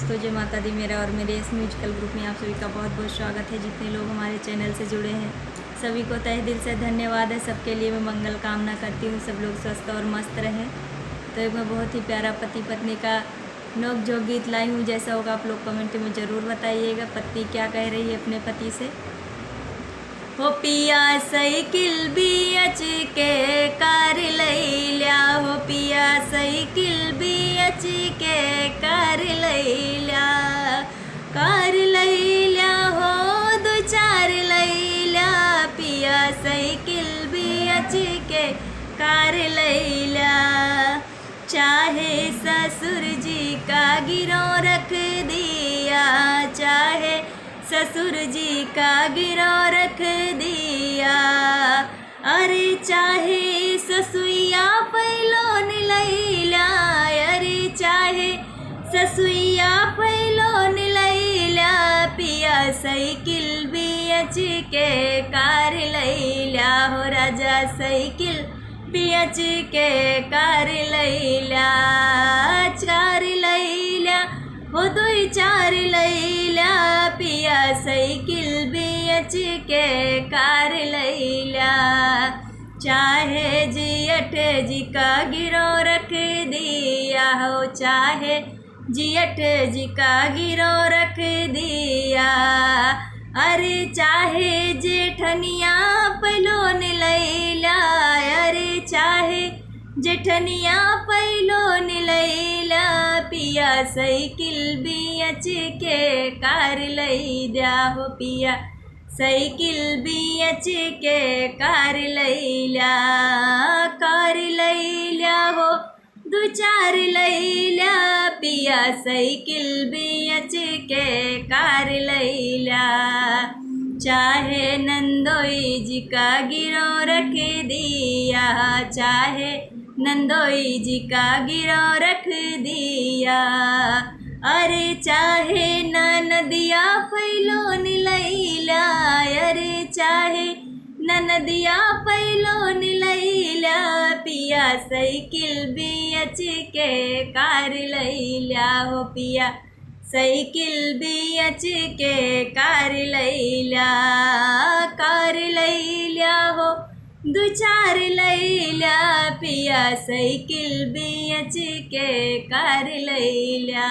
दोस्तों, जय माता दी। मेरा और मेरे इस म्यूजिकल ग्रुप में आप सभी का बहुत बहुत स्वागत है। जितने लोग हमारे चैनल से जुड़े हैं सभी को तहे दिल से धन्यवाद है। सबके लिए मैं मंगल कामना करती हूँ, सब लोग स्वस्थ और मस्त रहें। तो एक मैं बहुत ही प्यारा पति पत्नी का नोक झोंक गीत लाई हूँ। जैसा होगा आप लोग कमेंट में ज़रूर बताइएगा। पत्नी क्या कह रही है अपने पति से। हो पिया साइकिल बीच के कार लैल्या, हो पिया साइकिल बीच के कार लैल्या, कार लैल्या हो दो चार लैल्या, पिया साइकिल बीच के कार लैल्या। चाहे ससुर जी का गिरोह रख दिया, चाहे ससुर जी का गिरोह रख दिया, अरे चाहे ससुइया पैलोन लैला, अरे चाहे ससुइया पैलोन लैला, पिया साइकिल बीच के कार लैला, हो राजा साइकिल बीच के कार लैला, चार लैला हो दो चार लैला, पिया साइकिल बीच के कार लैला। चाहे जियठ जी का गिरोह रख दिया हो, चाहे जियठ जी का गिरोह रख दिया, अरे चाहे जेठनिया पैलोन लैला, अरे चाहे जेठनिया पैलोन लैला, पिया साइकिल बीच के कार लैला, हो पिया साइकिल बीच के कार लैला, कार लैला हो दो चार लैला, पिया साइकिल बीच के कार लैला। चाहे नंदोई जी का गिरोह रख दिया, चाहे नंदोई जी का गिरोह रख दिया, अरे चाहे ननदिया पैलोन लैला, अरे चाहे ननदिया पैलोन लैला, पिया साइकिल बीच के कार लैला, हो पिया साइकिल बीच के कार लैला, कार लैला हो दो चार लैला, पिया साइकिल बीच के कार लैला।